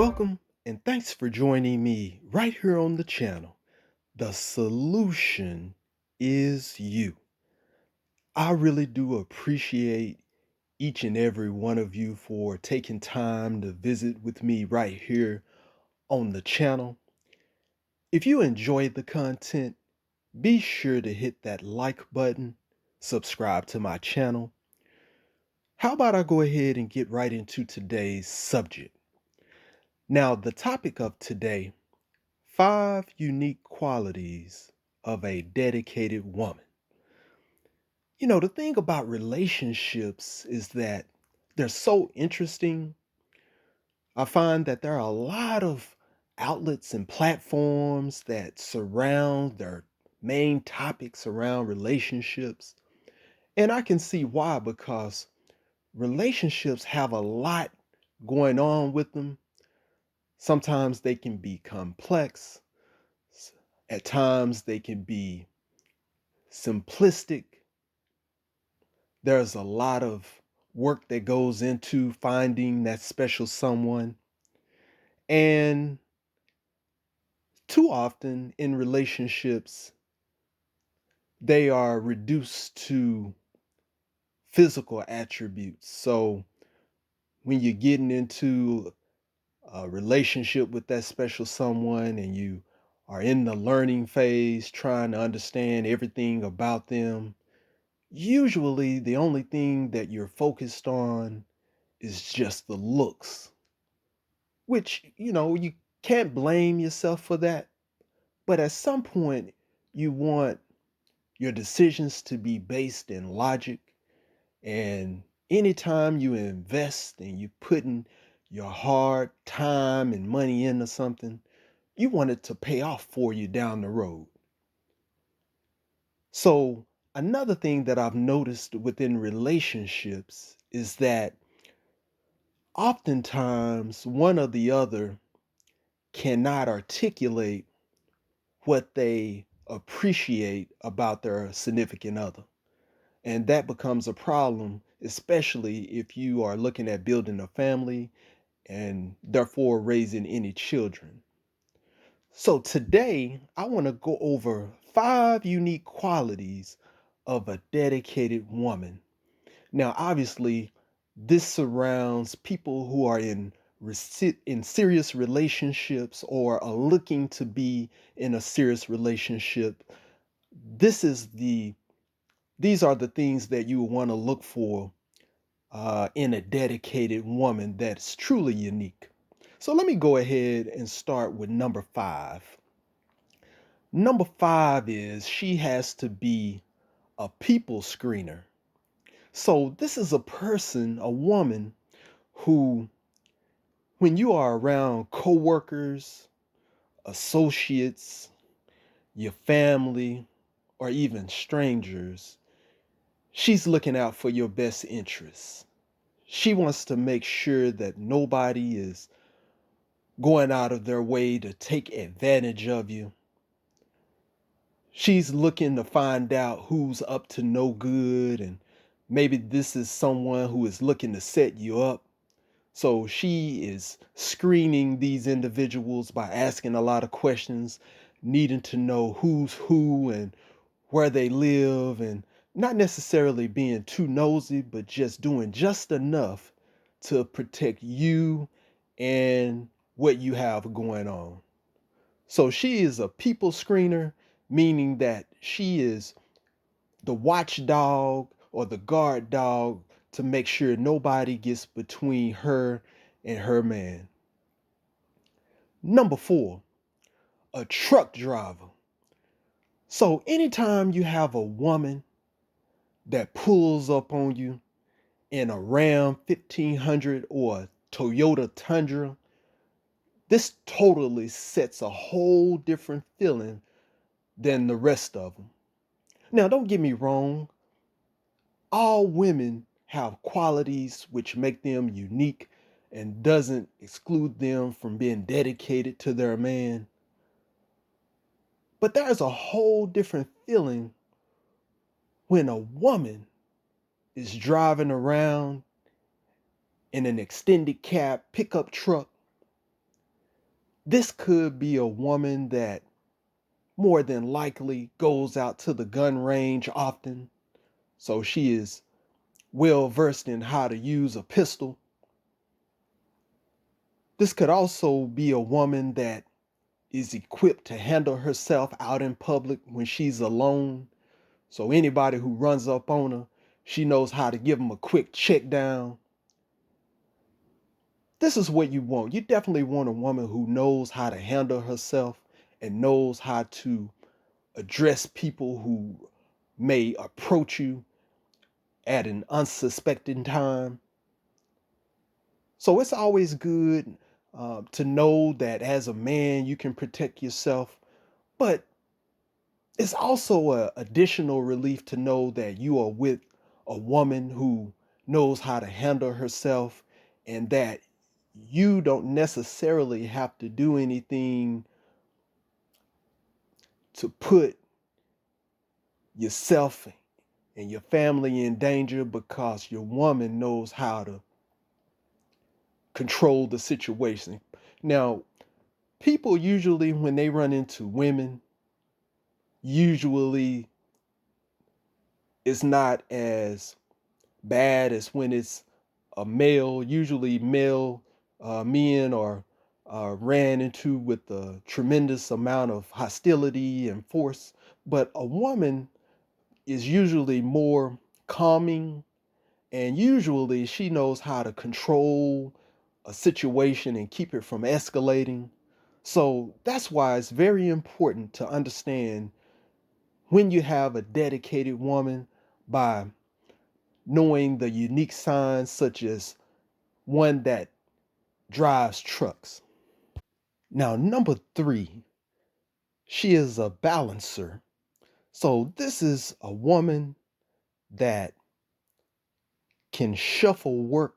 Welcome and thanks for joining me right here on the channel. The solution is you. I really do appreciate each and every one of you for taking time to visit with me right here on the channel. If you enjoyed the content, be sure to hit that like button, subscribe to my channel. How about I go ahead and get right into today's subject? Now, the topic of today: 5 unique qualities of a dedicated woman. The thing about relationships is that they're so interesting. I find that there are a lot of outlets and platforms that surround their main topics around relationships. And I can see why, because relationships have a lot going on with them. Sometimes they can be complex. At times they can be simplistic. There's a lot of work that goes into finding that special someone. And too often in relationships, they are reduced to physical attributes. So when you're getting into a relationship with that special someone and you are in the learning phase, trying to understand everything about them, usually the only thing that you're focused on is just the looks, which, you can't blame yourself for that. But at some point, you want your decisions to be based in logic. And anytime you invest and you put in your hard time and money into something, you want it to pay off for you down the road. So, another thing that I've noticed within relationships is that oftentimes one or the other cannot articulate what they appreciate about their significant other. And that becomes a problem, especially if you are looking at building a family and therefore raising any children. So today, I want to go over 5 unique qualities of a dedicated woman. Now, obviously, this surrounds people who are in serious relationships or are looking to be in a serious relationship. This is these are the things that you want to look for in a dedicated woman that's truly unique. So let me go ahead and start with number 5. Number 5 is she has to be a people screener. So this is a person, a woman who, when you are around coworkers, associates, your family, or even strangers, she's looking out for your best interests. She wants to make sure that nobody is going out of their way to take advantage of you. She's looking to find out who's up to no good, and maybe this is someone who is looking to set you up. So she is screening these individuals by asking a lot of questions, needing to know who's who and where they live, and not necessarily being too nosy, but just doing just enough to protect you and what you have going on. So she is a people screener, meaning that she is the watchdog or the guard dog to make sure nobody gets between her and her man. Number 4, a truck driver. So anytime you have a woman that pulls up on you in a Ram 1500 or a Toyota Tundra, this totally sets a whole different feeling than the rest of them. Now, don't get me wrong, all women have qualities which make them unique and doesn't exclude them from being dedicated to their man. But there's a whole different feeling when a woman is driving around in an extended cab pickup truck This could be a woman that more than likely goes out to the gun range often, so she is well versed in how to use a pistol. This could also be a woman that is equipped to handle herself out in public when she's alone. So anybody who runs up on her, she knows how to give them a quick check down. This is what you want. You definitely want a woman who knows how to handle herself and knows how to address people who may approach you at an unsuspecting time. So it's always good to know that as a man, you can protect yourself, but it's also a additional relief to know that you are with a woman who knows how to handle herself and that you don't necessarily have to do anything to put yourself and your family in danger because your woman knows how to control the situation. Now, people usually, when they run into women, usually it's not as bad as when it's a male. Usually, male men are ran into with a tremendous amount of hostility and force, but a woman is usually more calming, and usually she knows how to control a situation and keep it from escalating. So that's why it's very important to understand when you have a dedicated woman by knowing the unique signs, such as one that drives trucks. Now, number three, she is a balancer. So this is a woman that can shuffle work,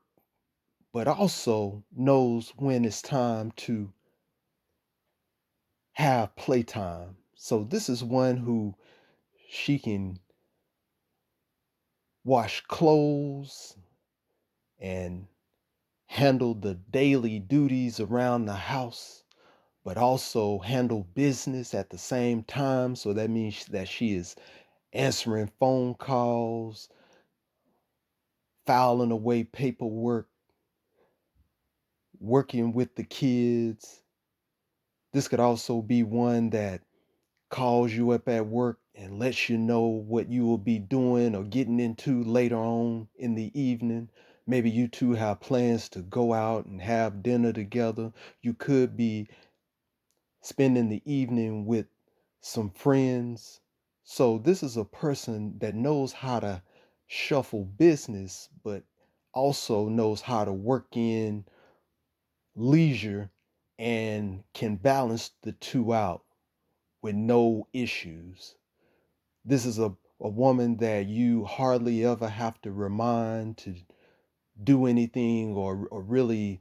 but also knows when it's time to have playtime. So this is one who she can wash clothes and handle the daily duties around the house, but also handle business at the same time. So that means that she is answering phone calls, filing away paperwork, working with the kids. This could also be one that calls you up at work and lets you know what you will be doing or getting into later on in the evening. Maybe you two have plans to go out and have dinner together. You could be spending the evening with some friends. So, this is a person that knows how to shuffle business, but also knows how to work in leisure and can balance the two out with no issues. This is a woman that you hardly ever have to remind to do anything or really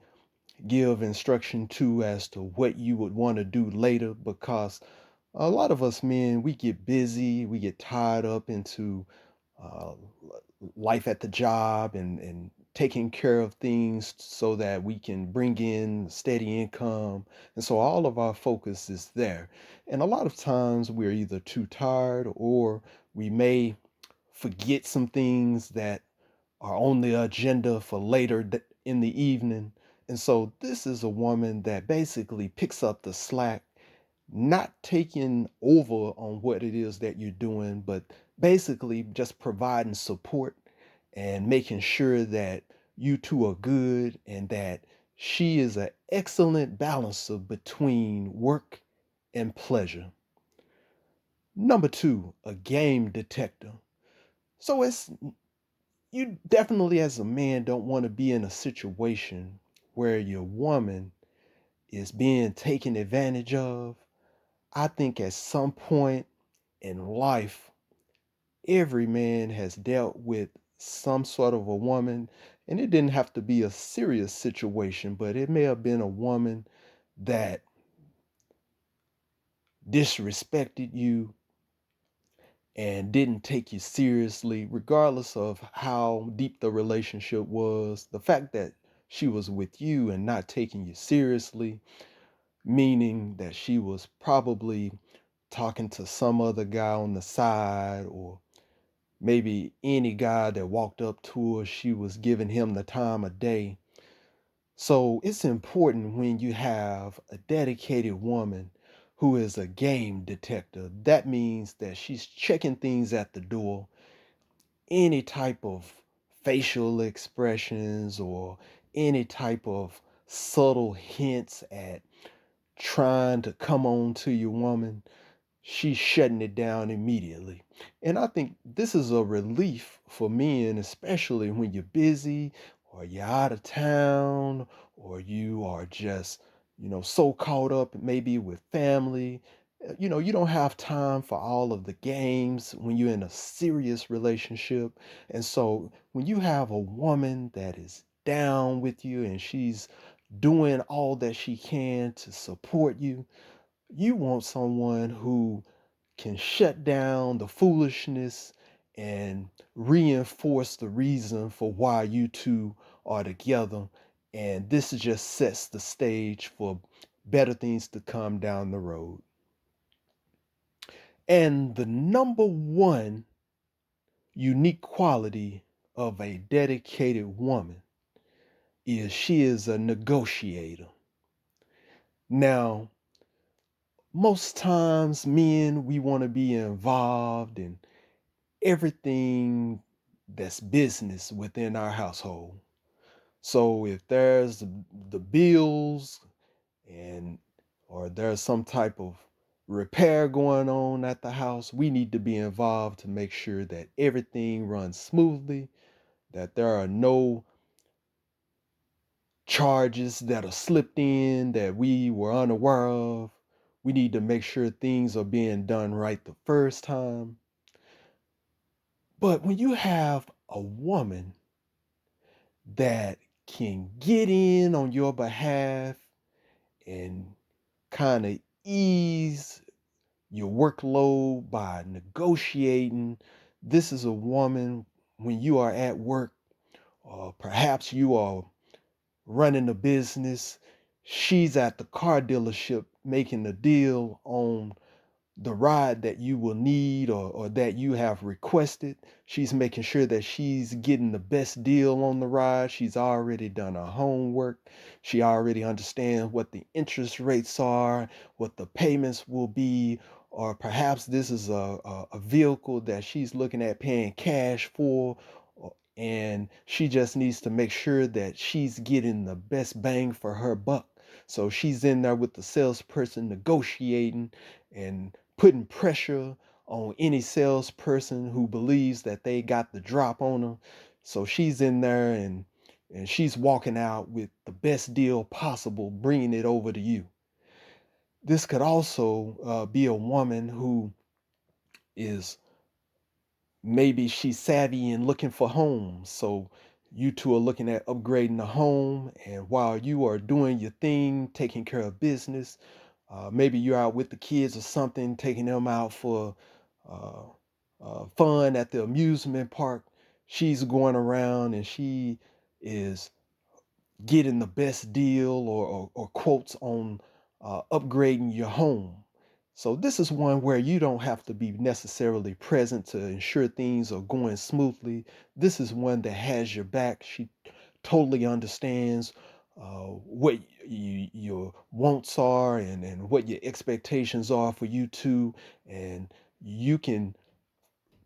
give instruction to as to what you would want to do later, because a lot of us men, we get busy, we get tied up into uh, life at the job and taking care of things so that we can bring in steady income. And so all of our focus is there. And a lot of times we're either too tired or we may forget some things that are on the agenda for later in the evening. And so this is a woman that basically picks up the slack, not taking over on what it is that you're doing, but basically just providing support and making sure that you two are good and that she is an excellent balancer between work and pleasure. Number two, a game detector. So it's you definitely as a man don't want to be in a situation where your woman is being taken advantage of. I think at some point in life, every man has dealt with some sort of a woman, and it didn't have to be a serious situation, but it may have been a woman that disrespected you and didn't take you seriously, regardless of how deep the relationship was. The fact that she was with you and not taking you seriously meaning that she was probably talking to some other guy on the side, or maybe any guy that walked up to her, she was giving him the time of day. So it's important when you have a dedicated woman who is a game detector. That means that she's checking things at the door, any type of facial expressions or any type of subtle hints at trying to come on to your woman, she's shutting it down immediately. And I think this is a relief for men, especially when you're busy or you're out of town or you are just, so caught up maybe with family. You don't have time for all of the games when you're in a serious relationship. And so when you have a woman that is down with you and she's doing all that she can to support you, you want someone who can shut down the foolishness and reinforce the reason for why you two are together. And this just sets the stage for better things to come down the road. And the number one unique quality of a dedicated woman is she is a negotiator. Now, most times, men, we want to be involved in everything that's business within our household. So if there's the bills and or there's some type of repair going on at the house, we need to be involved to make sure that everything runs smoothly, that there are no charges that are slipped in that we were unaware of. We need to make sure things are being done right the first time. But when you have a woman that can get in on your behalf and kind of ease your workload by negotiating, this is a woman when you are at work, or perhaps you are running a business, she's at the car dealership making a deal on the ride that you will need or that you have requested. She's making sure that she's getting the best deal on the ride. She's already done her homework. She already understands what the interest rates are, what the payments will be, or perhaps this is a vehicle that she's looking at paying cash for. And she just needs to make sure that she's getting the best bang for her buck. So she's in there with the salesperson negotiating and putting pressure on any salesperson who believes that they got the drop on her. So she's in there and she's walking out with the best deal possible, bringing it over to you. This could also be a woman who is maybe she's savvy and looking for homes. So you two are looking at upgrading the home, and while you are doing your thing, taking care of business, maybe you're out with the kids or something, taking them out for uh, fun at the amusement park. She's going around and she is getting the best deal or quotes on upgrading your home. So this is one where you don't have to be necessarily present to ensure things are going smoothly. This is one that has your back. She totally understands what your wants are and what your expectations are for you two. And you can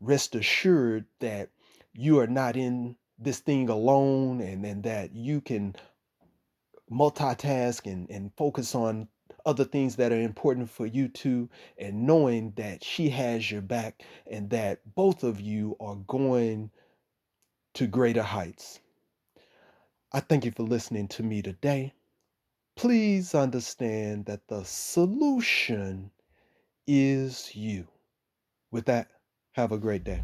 rest assured that you are not in this thing alone, and that you can multitask and focus on other things that are important for you too, and knowing that she has your back and that both of you are going to greater heights. I thank you for listening to me today. Please understand that the solution is you. With that, have a great day.